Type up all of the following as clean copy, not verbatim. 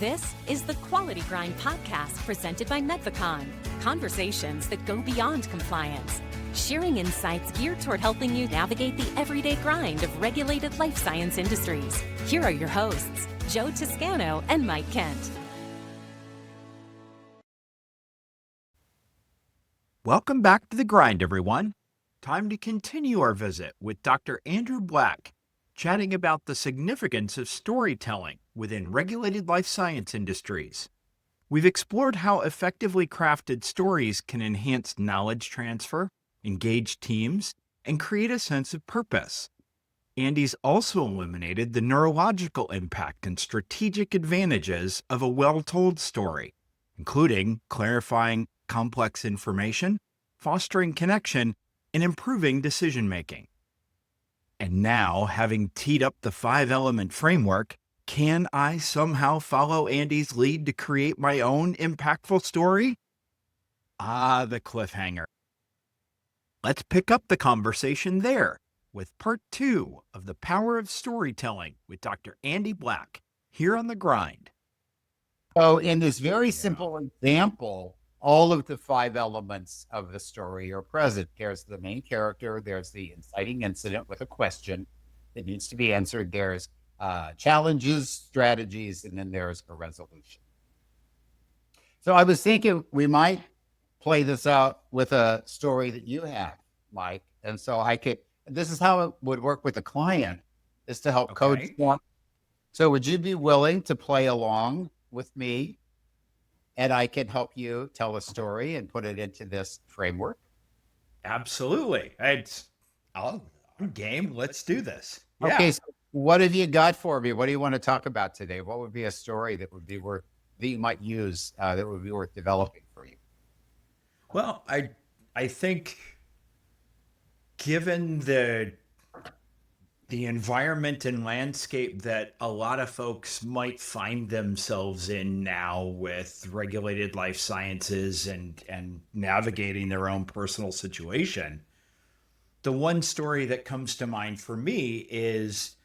This is the Quality Grind podcast presented by Medvacon. Conversations that go beyond compliance. Sharing insights geared toward helping you navigate the everyday grind of regulated life science industries. Here are your hosts, Joe Toscano and Mike Kent. Welcome back to The Grind, everyone. Time to continue our visit with Dr. Andrew Black, chatting about the significance of storytelling within regulated life science industries. We've explored how effectively crafted stories can enhance knowledge transfer, engage teams, and create a sense of purpose. Andy's also illuminated the neurological impact and strategic advantages of a well-told story, including clarifying complex information, fostering connection, and improving decision-making. And now, having teed up the 5-element framework, can I somehow follow Andy's lead to create my own impactful story? Ah, the cliffhanger. Let's pick up the conversation there with part 2 of The Power of Storytelling with Dr. Andy Black here on The Grind. So in this very simple example, all of the 5 elements of the story are present. There's the main character, there's the inciting incident with a question that needs to be answered, there's challenges, strategies, and then there's a resolution. So I was thinking we might play this out with a story that you have, Mike. And so this is how it would work with a client, is to help coach them. So would you be willing to play along with me? And I can help you tell a story and put it into this framework? Absolutely. I'm game. Let's do this. Yeah. Okay. So what have you got for me? What do you want to talk about today? What would be a story that would be that you might use, that would be worth developing for you? Well, I think given the environment and landscape that a lot of folks might find themselves in now with regulated life sciences and navigating their own personal situation, the one story that comes to mind for me is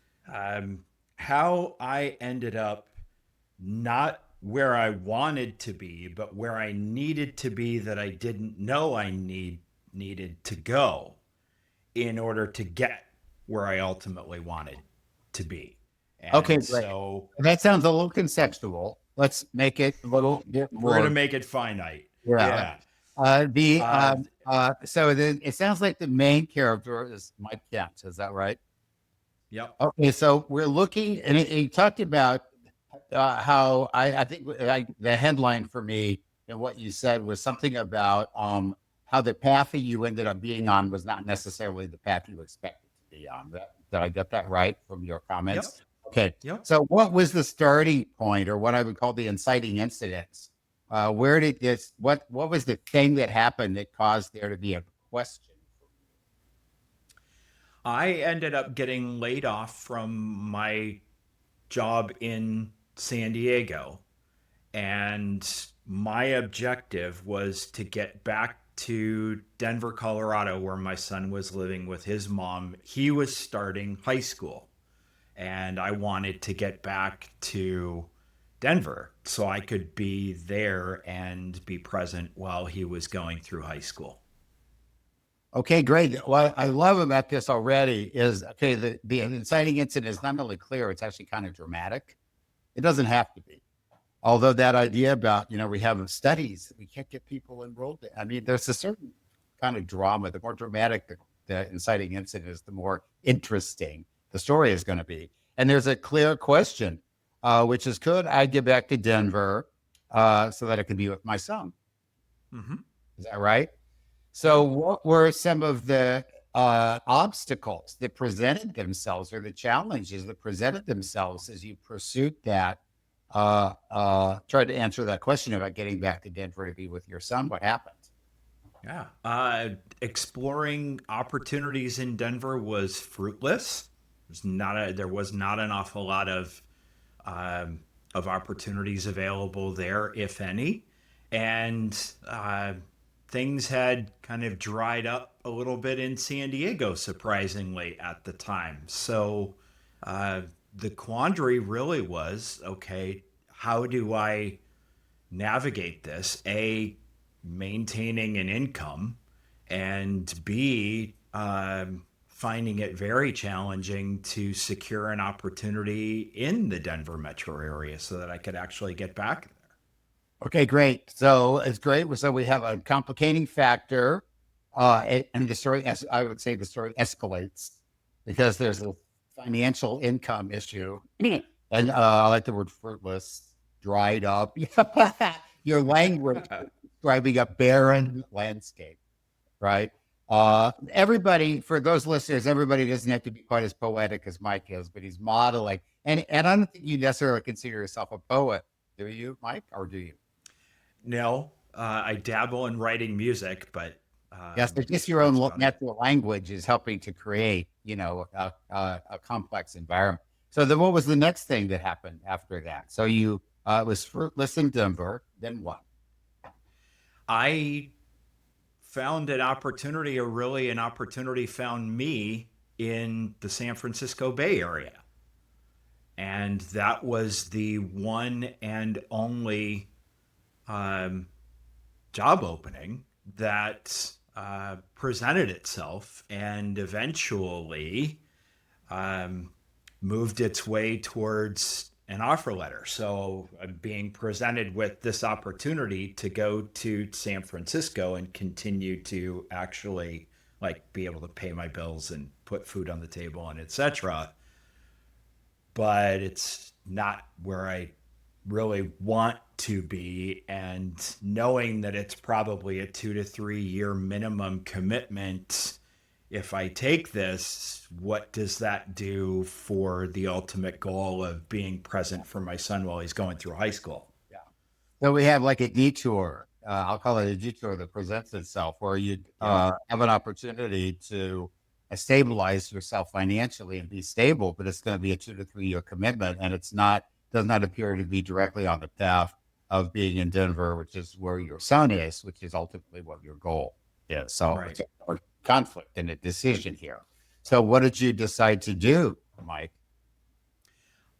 how I ended up not where I wanted to be, but where I needed to be that I didn't know I needed to go in order to get where I ultimately wanted to be. And okay, great. So that sounds a little conceptual. Let's make it a little bit more. We're going to make it finite. Yeah. So then it sounds like the main character is Mike Kent. Is that right? Yep. Okay. So we're looking, and he talked about how I think the headline for me and what you said was something about how the path that you ended up being on was not necessarily the path you expected to be on. Did I get that right from your comments? Yep. Okay. Yep. So what was the starting point, or what I would call the inciting incidents? Where did this, what was the thing that happened that caused there to be a question? I ended up getting laid off from my job in San Diego, and my objective was to get back to Denver, Colorado, where my son was living with his mom. He was starting high school, and I wanted to get back to Denver so I could be there and be present while he was going through high school. Okay, great. What I love about this already is, okay, the inciting incident is not only clear, it's actually kind of dramatic. It doesn't have to be. Although that idea about, we have studies, we can't get people enrolled. I mean, there's a certain kind of drama. The more dramatic the inciting incident is, the more interesting the story is going to be. And there's a clear question, which is, could I get back to Denver so that I could be with my son? Mm-hmm. Is that right? So what were some of the obstacles that presented themselves, or the challenges that presented themselves as you pursued that? Tried to answer that question about getting back to Denver to be with your son. What happened? Yeah. Exploring opportunities in Denver was fruitless. There was not an awful lot of opportunities available there, if any. And things had kind of dried up a little bit in San Diego, surprisingly, at the time. So the quandary really was, okay, how do I navigate this? A, maintaining an income, and B, finding it very challenging to secure an opportunity in the Denver metro area so that I could actually get back there. Okay, great. So it's great. So we have a complicating factor, and the story, as I would say, the story escalates because there's a financial income issue, and I like the word fruitless, dried up. Your language describing a barren landscape, right? Everybody, for those listeners, everybody doesn't have to be quite as poetic as Mike is, but he's modeling, and I don't think you necessarily consider yourself a poet, do you, Mike, or do you? No, I dabble in writing music, but Yes, but just your that's own about it. natural language is helping to create, a complex environment. So then, what was the next thing that happened after that? So you was fruitless in Denver. Then what? I found an opportunity, or really an opportunity found me in the San Francisco Bay Area. And that was the one and only um, job opening that presented itself and eventually um, moved its way towards an offer letter. So I'm being presented with this opportunity to go to San Francisco and continue to actually like be able to pay my bills and put food on the table and etc. But it's not where I really want to be, and knowing that it's probably a 2 to 3 year minimum commitment. If I take this, what does that do for the ultimate goal of being present for my son while he's going through high school? Yeah. So we have like a detour. I'll call it a detour that presents itself, where you Yeah. have an opportunity to stabilize yourself financially and be stable, but it's going to be a 2 to 3 year commitment, and it's not does not appear to be directly on the path of being in Denver, which is where your son is, which is ultimately what your goal is. So Right. it's a conflict and a decision here. So what did you decide to do, Mike?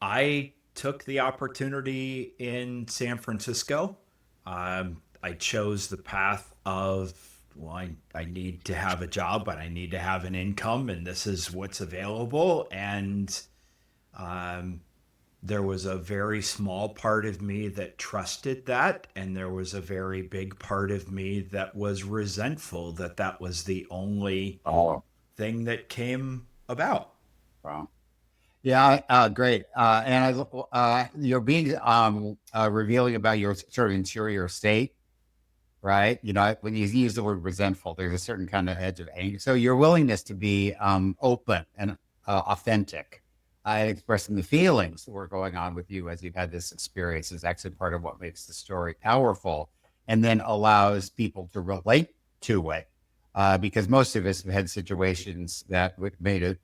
I took the opportunity in San Francisco. I chose the path of, well, I need to have a job, but I need to have an income, and this is what's available. And um, there was a very small part of me that trusted that, and there was a very big part of me that was resentful that that was the only Oh, thing that came about. wow. Yeah, great. You're being revealing about your sort of interior state, right? You know, when you use the word resentful, there's a certain kind of edge of anger. So your willingness to be open and authentic, expressing the feelings that were going on with you as you've had this experience is actually part of what makes the story powerful, and then allows people to relate to it. Because most of us have had situations that made us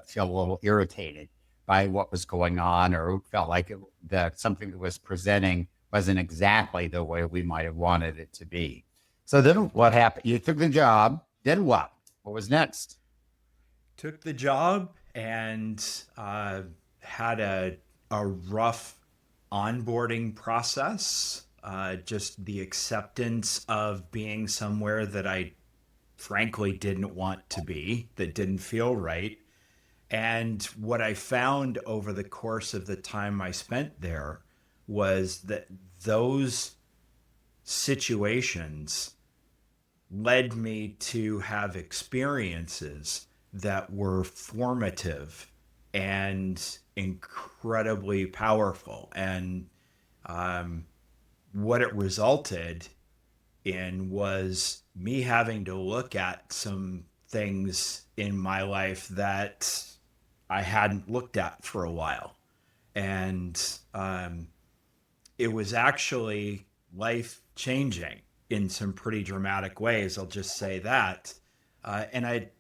feel a little irritated by what was going on, or felt like that something that was presenting wasn't exactly the way we might have wanted it to be. So then what happened? You took the job. Then what? What was next? Took the job and had a rough onboarding process. Just the acceptance of being somewhere that I frankly didn't want to be, that didn't feel right. And what I found over the course of the time I spent there was that those situations led me to have experiences that were formative and incredibly powerful. And what it resulted in was me having to look at some things in my life that I hadn't looked at for a while. And it was actually life changing in some pretty dramatic ways. I'll just say that. And I,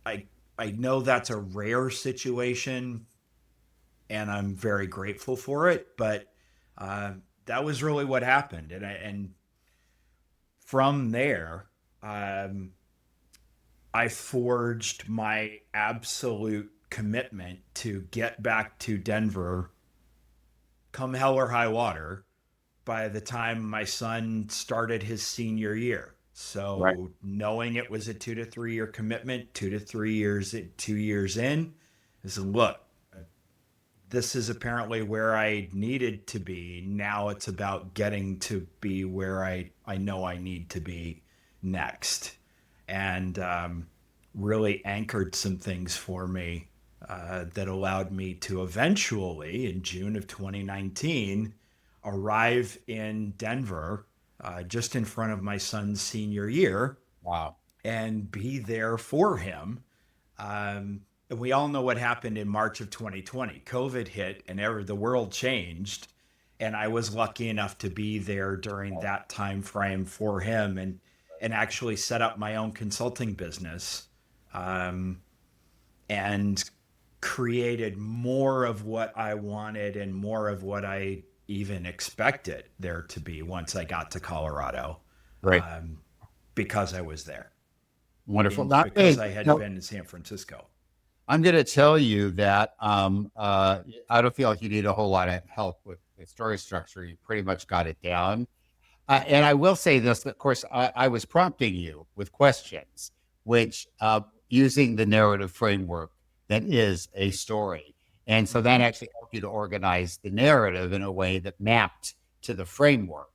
I know that's a rare situation, and I'm very grateful for it. But that was really what happened, and from there, um, I forged my absolute commitment to get back to Denver come hell or high water by the time my son started his senior year. Right. So knowing it was a 2 to 3 year commitment, 2 to 3 years, 2 years in, I said, look, this is apparently where I needed to be. Now it's about getting to be where I know I need to be next. And really anchored some things for me that allowed me to eventually, in June of 2019, arrive in Denver just in front of my son's senior year Wow. and be there for him. And we all know what happened in March of 2020. COVID hit and the world changed. And I was lucky enough to be there during that time frame for him and actually set up my own consulting business and created more of what I wanted and more of what I even expected there to be once I got to Colorado Great. because I was there. Wonderful. And because I had been in San Francisco. I'm going to tell you that I don't feel like you need a whole lot of help with the story structure. You pretty much got it down. And I will say this, of course, I was prompting you with questions, which using the narrative framework that is a story. And so that actually helped you to organize the narrative in a way that mapped to the framework.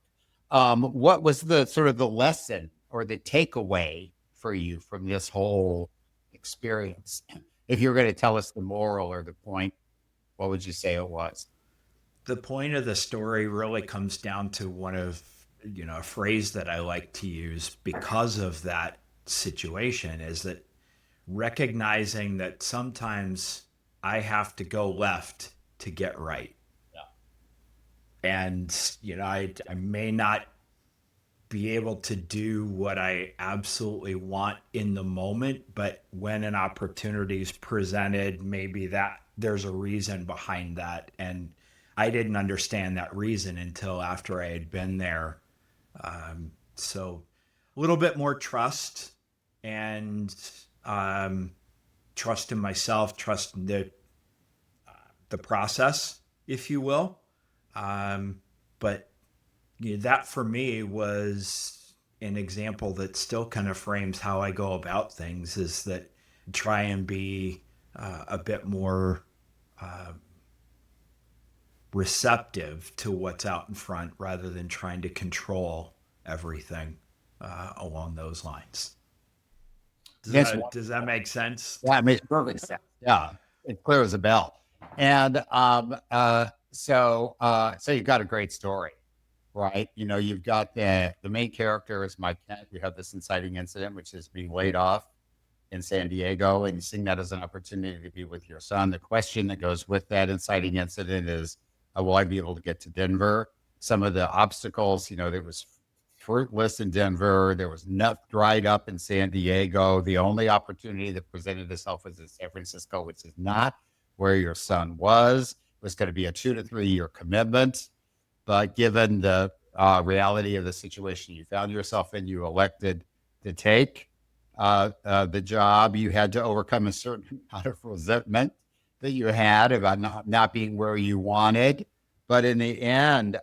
What was the sort of the lesson or the takeaway for you from this whole experience? If you were going to tell us the moral or the point, what would you say it was? The point of the story really comes down to a phrase that I like to use because of that situation is that recognizing that sometimes I have to go left to get right. Yeah. And, I may not be able to do what I absolutely want in the moment, but when an opportunity is presented, maybe that there's a reason behind that. And I didn't understand that reason until after I had been there. So a little bit more trust and trust in myself, trust in the process, if you will. But that for me was an example that still kind of frames how I go about things, is that try and be a bit more receptive to what's out in front rather than trying to control everything along those lines. Does that make sense? Yeah, it makes perfect sense. Yeah, it's clear as a bell. And so you've got a great story, right? You've got the main character is Mike Kent. You have this inciting incident, which is being laid off in San Diego, and you seeing that as an opportunity to be with your son. The question that goes with that inciting incident is, will I be able to get to Denver? Some of the obstacles, there was fruitless in Denver. There was enough dried up in San Diego. The only opportunity that presented itself was in San Francisco, which is not where your son was. It was going to be a 2 to 3 year commitment. But given the reality of the situation you found yourself in, you elected to take the job. You had to overcome a certain amount of resentment that you had about not being where you wanted. But in the end,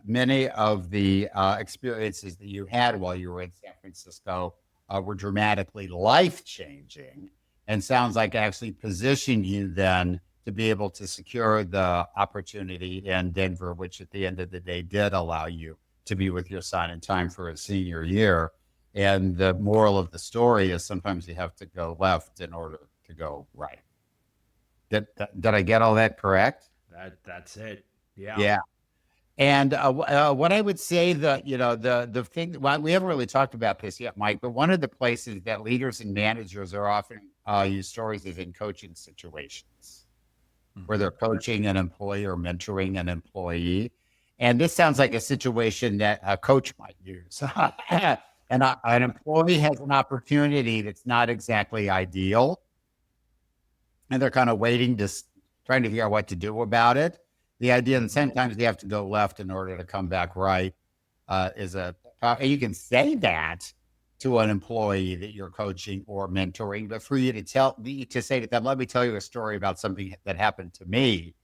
many of the experiences that you had while you were in San Francisco were dramatically life-changing, and sounds like actually positioned you then to be able to secure the opportunity in Denver, which at the end of the day did allow you to be with your son in time for his senior year. And the moral of the story is sometimes you have to go left in order to go right. Did I get all that correct? That's it. Yeah. Yeah. And what I would say that, the thing, well, we haven't really talked about this yet, Mike, but one of the places that leaders and managers are often use stories is in coaching situations where they're coaching an employee or mentoring an employee. And this sounds like a situation that a coach might use. And an employee has an opportunity that's not exactly ideal. And they're kind of trying to figure out what to do about it. The idea that sometimes you have to go left in order to come back right you can say that to an employee that you're coaching or mentoring, but for you to say to them, let me tell you a story about something that happened to me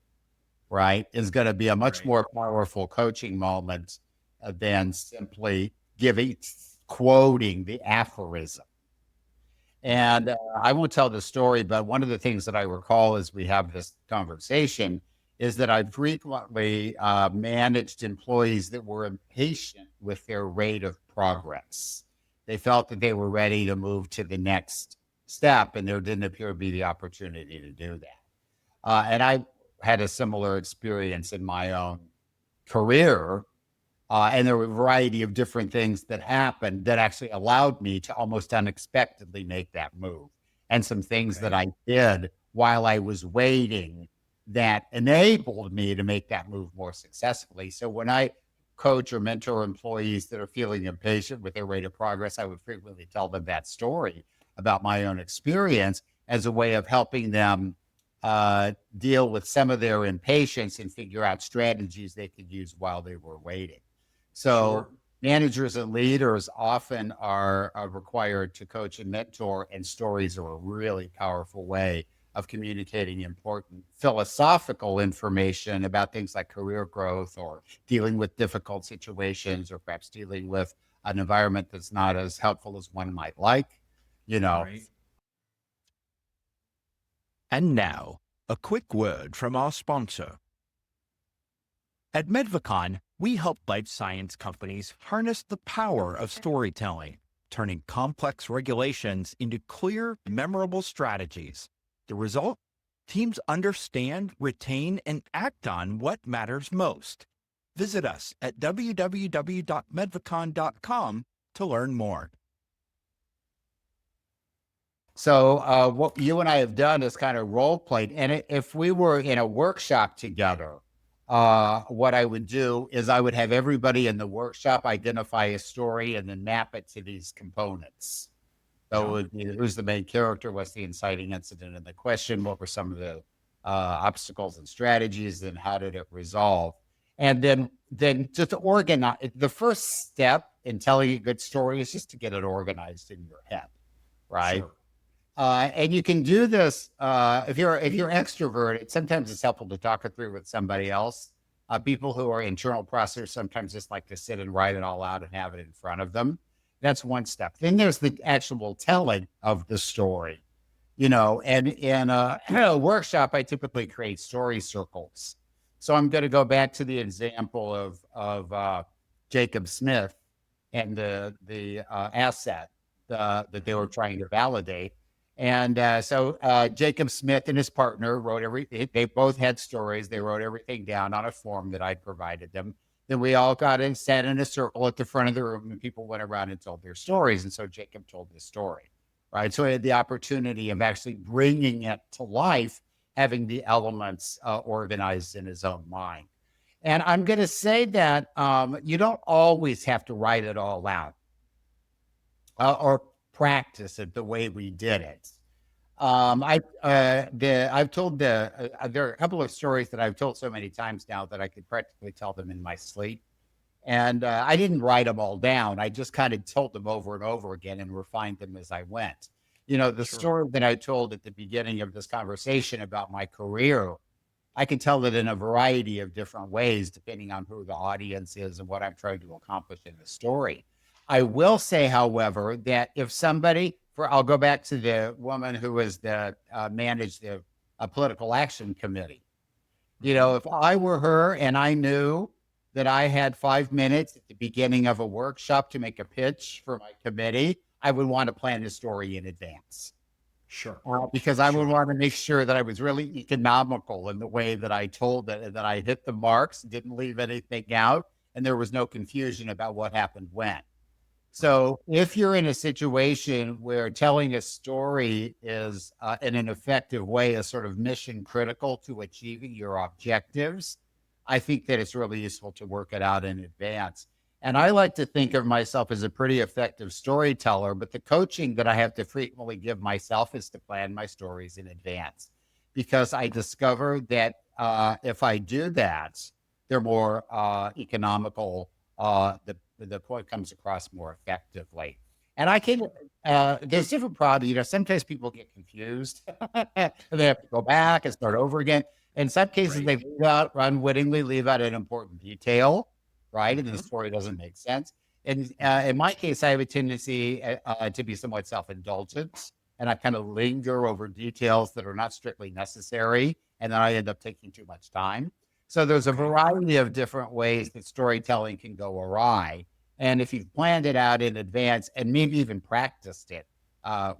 right, is going to be a much more powerful coaching moment than simply quoting the aphorism. And I won't tell the story, but one of the things that I recall as we have this conversation is that I frequently managed employees that were impatient with their rate of progress. They felt that they were ready to move to the next step, and there didn't appear to be the opportunity to do that. And I had a similar experience in my own career. And there were a variety of different things that happened that actually allowed me to almost unexpectedly make that move. And some things that I did while I was waiting that enabled me to make that move more successfully. So when I coach or mentor employees that are feeling impatient with their rate of progress, I would frequently tell them that story about my own experience as a way of helping them deal with some of their impatience and figure out strategies they could use while they were waiting. So managers and leaders often are required to coach and mentor, and stories are a really powerful way of communicating important philosophical information about things like career growth or dealing with difficult situations, or perhaps dealing with an environment that's not as helpful as one might like, you know. And now, a quick word from our sponsor. At Medvacon, we help life science companies harness the power of storytelling, turning complex regulations into clear, memorable strategies. The result? Teams understand, retain, and act on what matters most. Visit us at www.medvacon.com to learn more. So what you and I have done is kind of role played. And if we were in a workshop together, what I would do is I would have everybody in the workshop identify a story and then map it to these components. So it would be, who's the main character, what's the inciting incident in the question, what were some of the obstacles and strategies, and how did it resolve? And then just to organize, the first step in telling a good story is just to get it organized in your head, right? Sure. And you can do this if you're extroverted. Sometimes it's helpful to talk it through with somebody else. People who are internal processors sometimes just like to sit and write it all out and have it in front of them. That's one step. Then there's the actual telling of the story, you know. And in a workshop, I typically create story circles. So I'm going to go back to the example of Jacob Smith and the asset that they were trying to validate. And so Jacob Smith and his partner they both had stories. They wrote everything down on a form that I provided them. Then we all got in, sat in a circle at the front of the room, and people went around and told their stories. And so Jacob told his story, right? So I had the opportunity of actually bringing it to life, having the elements organized in his own mind. And I'm going to say that you don't always have to write it all out or practice it the way we did it. I've told there are a couple of stories that I've told so many times now that I could practically tell them in my sleep. And I didn't write them all down. I just kind of told them over and over again and refined them as I went. You know, the story that I told at the beginning of this conversation about my career, I can tell it in a variety of different ways, depending on who the audience is and what I'm trying to accomplish in the story. I will say, however, that if somebody, I'll go back to the woman who was managed the political action committee. You know, if I were her and I knew that I had 5 minutes at the beginning of a workshop to make a pitch for my committee, I would want to plan the story in advance. Sure. Because I would want to make sure that I was really economical in the way that I told it, and that I hit the marks, didn't leave anything out, and there was no confusion about what happened when. So if you're in a situation where telling a story is in an effective way is sort of mission critical to achieving your objectives, I think that it's really useful to work it out in advance. And I like to think of myself as a pretty effective storyteller, but the coaching that I have to frequently give myself is to plan my stories in advance, because I discover that if I do that, they're more economical. The point comes across more effectively. And I can, there's different problems. You know, sometimes people get confused and they have to go back and start over again. In some cases, Right. they leave out, unwittingly leave out an important detail, right? And the story doesn't make sense. And in my case, I have a tendency to be somewhat self-indulgent, and I kind of linger over details that are not strictly necessary, and then I end up taking too much time. So there's a Okay. variety of different ways that storytelling can go awry. And if you've planned it out in advance and maybe even practiced it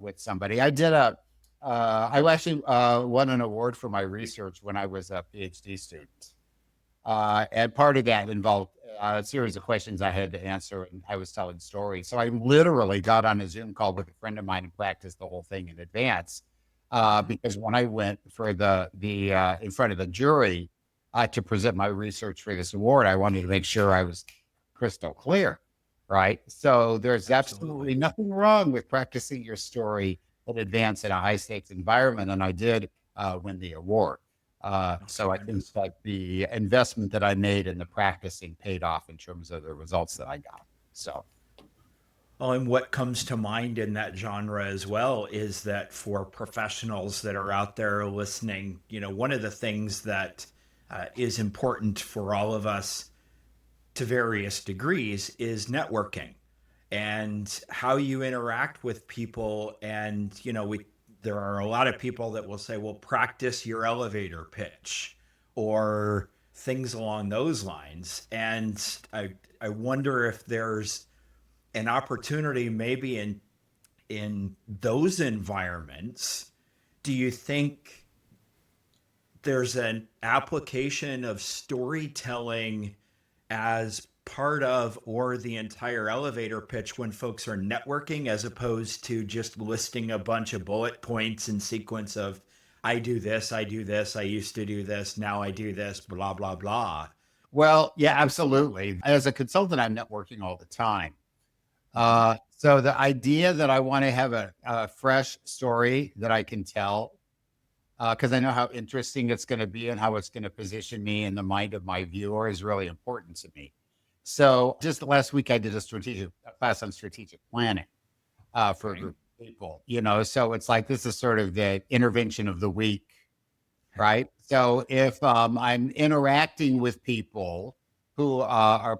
with somebody, I actually won an award for my research when I was a PhD student. And part of that involved a series of questions I had to answer, and I was telling stories. So I literally got on a Zoom call with a friend of mine and practiced the whole thing in advance. Because when I went for the in front of the jury to present my research for this award, I wanted to make sure I was crystal clear, right? So there's absolutely nothing wrong with practicing your story in advance in a high stakes environment, and I did win the award. So I think like the investment that I made in the practicing paid off in terms of the results that I got. So, Well, and what comes to mind in that genre as well is that for professionals that are out there listening, one of the things that is important for all of us to various degrees is networking and how you interact with people. And, there are a lot of people that will say, well, practice your elevator pitch or things along those lines. And I wonder if there's an opportunity maybe in those environments. Do you think there's an application of storytelling as part of or the entire elevator pitch when folks are networking, as opposed to just listing a bunch of bullet points in sequence of I do this, I do this, I used to do this, now I do this, blah blah blah? well, yeah, absolutely. As a consultant, I'm networking all the time. So the idea that I want to have a fresh story that I can tell, because I know how interesting it's going to be and how it's going to position me in the mind of my viewer is really important to me. So just last week, I did a class on strategic planning for a group of people, so it's like, this is sort of the intervention of the week, right? So if I'm interacting with people who are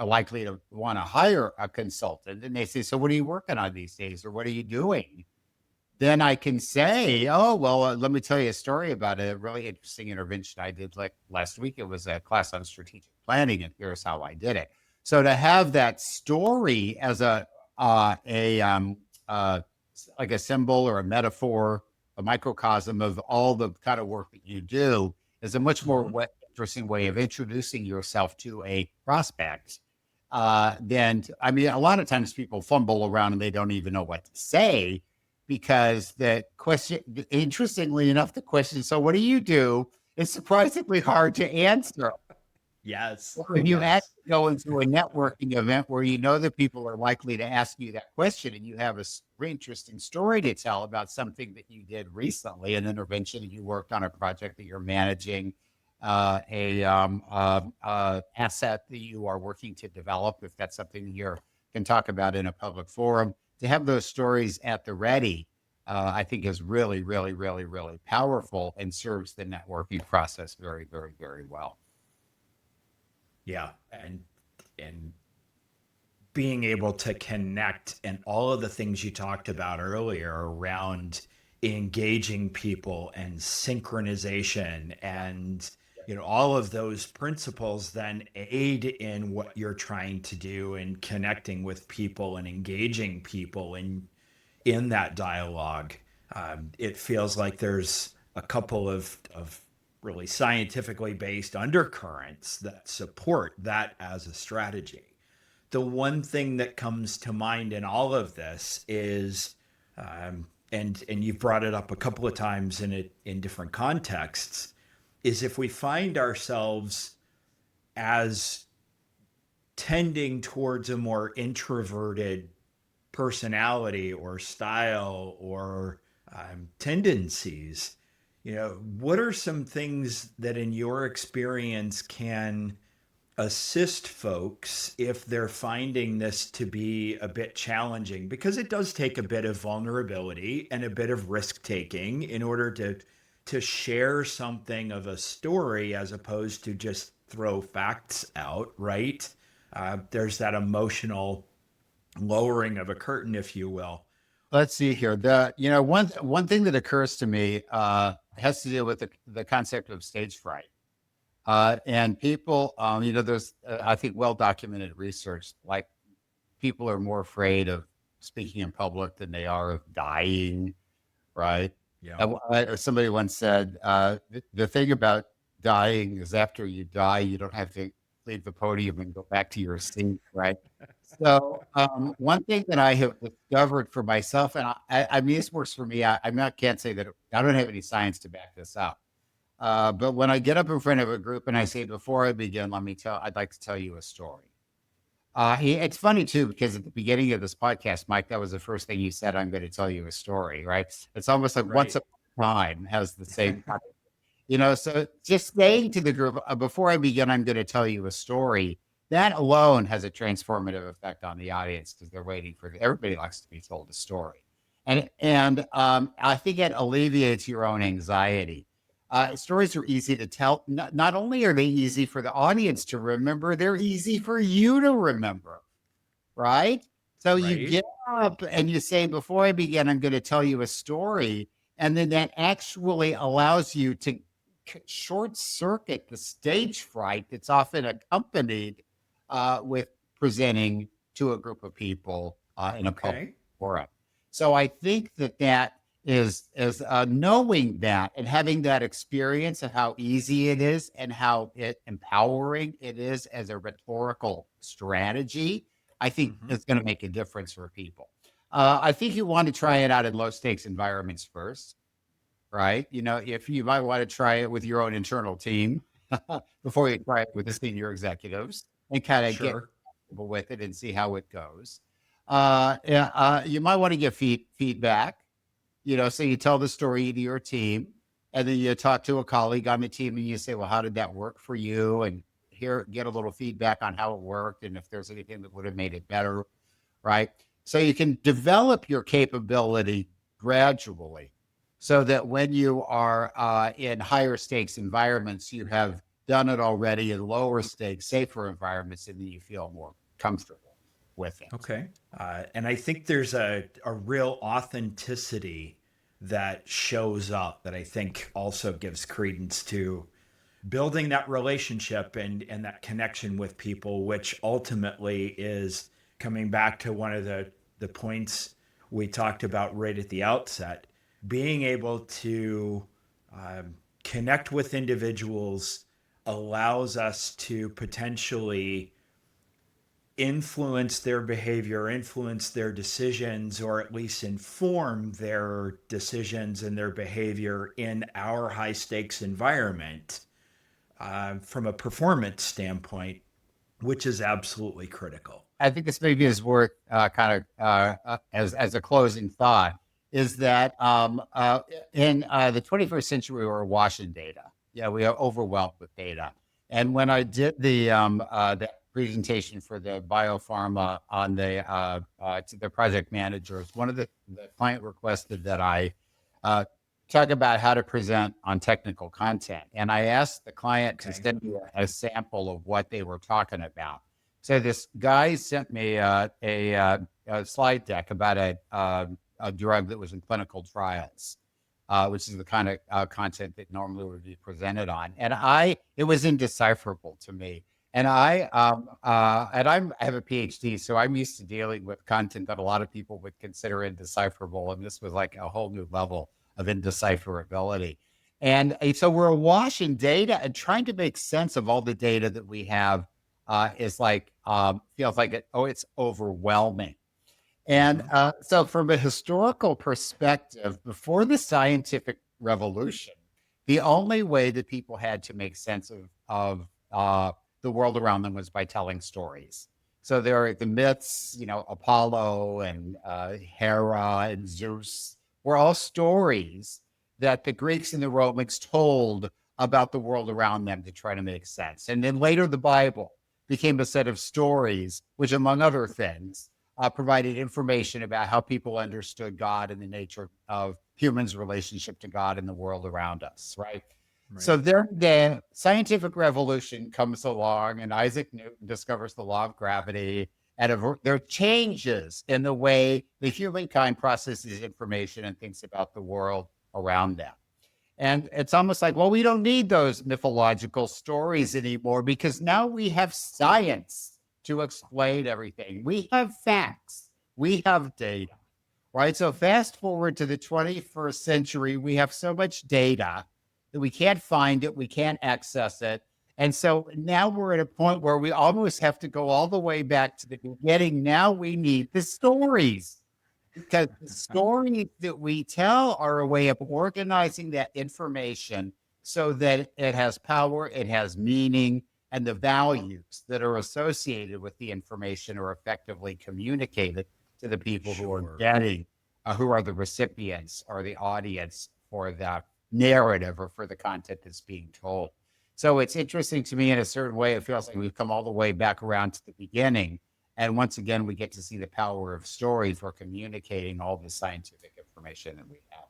likely to want to hire a consultant, and they say, so what are you working on these days? Or what are you doing? Then I can say, oh, well, let me tell you a story about a really interesting intervention I did like last week. It was a class on strategic planning, and here's how I did it. So to have that story as like a symbol or a metaphor, a microcosm of all the kind of work that you do is a much more interesting way of introducing yourself to a prospect. Then, I mean, a lot of times people fumble around and they don't even know what to say, because the question, interestingly enough, the question, so what do you do, is surprisingly hard to answer. Yes. If you actually go into a networking event where that people are likely to ask you that question, and you have a very interesting story to tell about something that you did recently, an intervention that you worked on, a project that you're managing, asset that you are working to develop, if that's something you can talk about in a public forum, to have those stories at the ready, I think is really, really, really, really powerful and serves the networking process very, very, very well. Yeah. And being able to connect and all of the things you talked about earlier around engaging people and synchronization and all of those principles then aid in what you're trying to do and connecting with people and engaging people in that dialogue. It feels like there's a couple of really scientifically based undercurrents that support that as a strategy. The one thing that comes to mind in all of this is, and you've brought it up a couple of times in different contexts, is if we find ourselves as tending towards a more introverted personality or style or tendencies, what are some things that in your experience can assist folks if they're finding this to be a bit challenging? Because it does take a bit of vulnerability and a bit of risk taking in order to to share something of a story as opposed to just throw facts out, right? There's that emotional lowering of a curtain, if you will. Let's see here. One thing that occurs to me has to deal with the concept of stage fright. And people, there's I think well documented research, like people are more afraid of speaking in public than they are of dying, right? Yeah. Somebody once said, the thing about dying is after you die, you don't have to leave the podium and go back to your seat, right? So one thing that I have discovered for myself, and I mean, this works for me. Can't say that I don't have any science to back this up. But when I get up in front of a group and I say, before I begin, I'd like to tell you a story. It's funny too, because at the beginning of this podcast, Mike, that was the first thing you said. I'm going to tell you a story, right? It's almost like once upon a time has the same, so just saying to the group, before I begin, I'm going to tell you a story. That alone has a transformative effect on the audience because they're waiting for everybody likes to be told a story. And I think it alleviates your own anxiety. Stories are easy to tell. Not only are they easy for the audience to remember, they're easy for you to remember, right? So you get up and you say, before I begin, I'm going to tell you a story. And then that actually allows you to short circuit the stage fright that's often accompanied with presenting to a group of people in a public forum. So I think that is knowing that and having that experience of how easy it is and how empowering it is as a rhetorical strategy, I think it's going to make a difference for people. I think you want to try it out in low stakes environments first, right? If you might want to try it with your own internal team before you try it with the senior executives and kind of get comfortable with it and see how it goes. You might want to get feedback. So you tell the story to your team and then you talk to a colleague on the team and you say, well, how did that work for you? And get a little feedback on how it worked and if there's anything that would have made it better, right? So you can develop your capability gradually so that when you are in higher stakes environments, you have done it already in lower stakes, safer environments, and then you feel more comfortable with it. Okay. And I think there's a real authenticity that shows up that I think also gives credence to building that relationship and that connection with people, which ultimately is coming back to one of the points we talked about right at the outset, being able to connect with individuals allows us to potentially influence their behavior, influence their decisions, or at least inform their decisions and their behavior in our high stakes environment from a performance standpoint, which is absolutely critical. I think this maybe is worth as a closing thought is that in the 21st century, we're awash in data. Yeah, we are overwhelmed with data. And when I did the presentation for the biopharma on to the project managers, one of the client requested that I talk about how to present on technical content. And I asked the client to send me a sample of what they were talking about. So this guy sent me a slide deck about a drug that was in clinical trials, which is the kind of content that normally would be presented on. And it was indecipherable to me. And I have a PhD, so I'm used to dealing with content that a lot of people would consider indecipherable. And this was like a whole new level of indecipherability. And so we're awash in data, and trying to make sense of all the data that we have is like, feels like it's overwhelming. And so from a historical perspective, before the scientific revolution, the only way that people had to make sense of the world around them was by telling stories. So there are the myths, Apollo and Hera and Zeus were all stories that the Greeks and the Romans told about the world around them to try to make sense. And then later the Bible became a set of stories, which among other things, provided information about how people understood God and the nature of humans' relationship to God and the world around us, right? So the scientific revolution comes along, and Isaac Newton discovers the law of gravity, and there are changes in the way the humankind processes information and thinks about the world around them. And it's almost like, well, we don't need those mythological stories anymore because now we have science to explain everything. We have facts. We have data, right? So fast forward to the 21st century, we have so much data that we can't find it, we can't access it. And so now we're at a point where we almost have to go all the way back to the beginning. Now we need the stories, because the stories that we tell are a way of organizing that information so that it has power, it has meaning, and the values that are associated with the information are effectively communicated to the people who are getting, who are the recipients or the audience for the narrative or for the content that's being told. So it's interesting to me in a certain way. It feels like we've come all the way back around to the beginning. And once again, we get to see the power of stories for communicating all the scientific information that we have.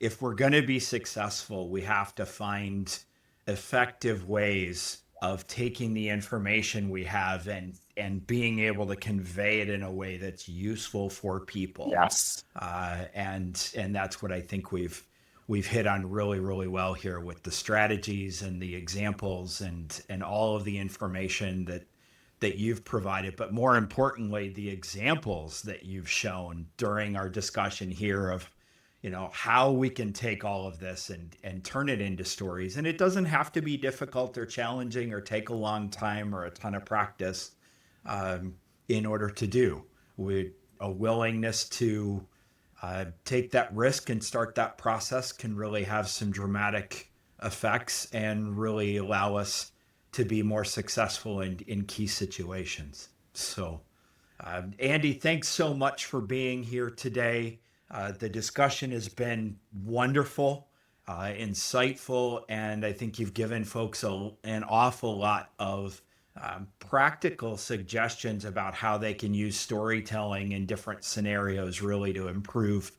If we're going to be successful, we have to find effective ways of taking the information we have and being able to convey it in a way that's useful for people. Yes. And that's what I think we've hit on really, really well here with the strategies and the examples and all of the information that you've provided, but more importantly, the examples that you've shown during our discussion here of, how we can take all of this and turn it into stories. And it doesn't have to be difficult or challenging or take a long time or a ton of practice in order to do. With a willingness to take that risk and start that process can really have some dramatic effects and really allow us to be more successful in key situations. So, Andy, thanks so much for being here today. The discussion has been wonderful, insightful, and I think you've given folks an awful lot of practical suggestions about how they can use storytelling in different scenarios really to improve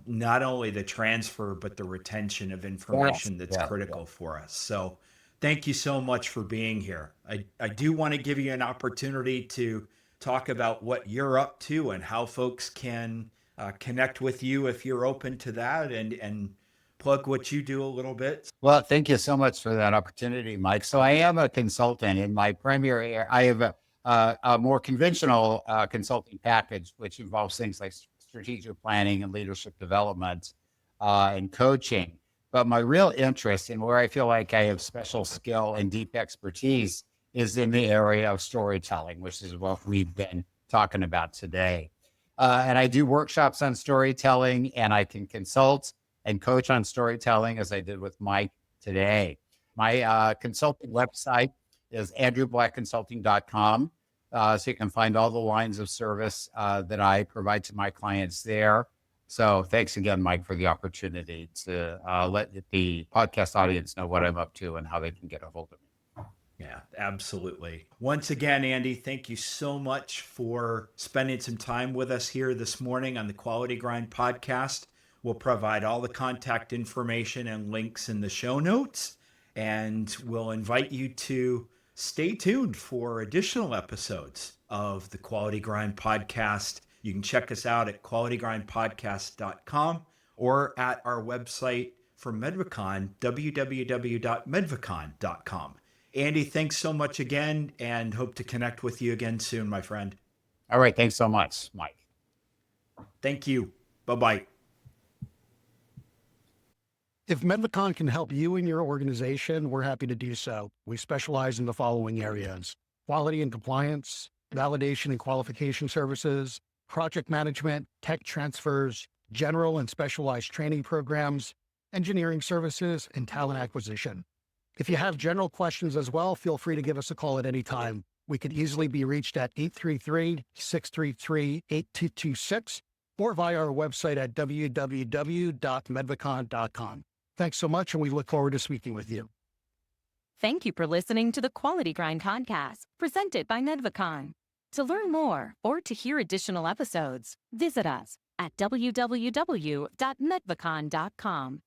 not only the transfer, but the retention of information that's critical for us. So thank you so much for being here. I do want to give you an opportunity to talk about what you're up to and how folks can connect with you if you're open to that, and plug what you do a little bit. Well, thank you so much for that opportunity, Mike. So I am a consultant in my primary area. I have a more conventional consulting package, which involves things like strategic planning and leadership development and coaching. But my real interest and where I feel like I have special skill and deep expertise is in the area of storytelling, which is what we've been talking about today. And I do workshops on storytelling, and I can consult and coach on storytelling, as I did with Mike today. My consulting website is andrewblackconsulting.com. So you can find all the lines of service that I provide to my clients there. So thanks again, Mike, for the opportunity to let the podcast audience know what I'm up to and how they can get a hold of me. Yeah, absolutely. Once again, Andy, thank you so much for spending some time with us here this morning on the Quality Grind podcast. We'll provide all the contact information and links in the show notes, and we'll invite you to stay tuned for additional episodes of the Quality Grind podcast. You can check us out at qualitygrindpodcast.com or at our website for Medvacon, www.medvacon.com. Andy, thanks so much again, and hope to connect with you again soon, my friend. All right. Thanks so much, Mike. Thank you. Bye-bye. If Medvacon can help you and your organization, we're happy to do so. We specialize in the following areas: quality and compliance, validation and qualification services, project management, tech transfers, general and specialized training programs, engineering services, and talent acquisition. If you have general questions as well, feel free to give us a call at any time. We can easily be reached at 833-633-8226 or via our website at www.medvacon.com. Thanks so much, and we look forward to speaking with you. Thank you for listening to the Quality Grind podcast, presented by Medvacon. To learn more or to hear additional episodes, visit us at www.medvacon.com.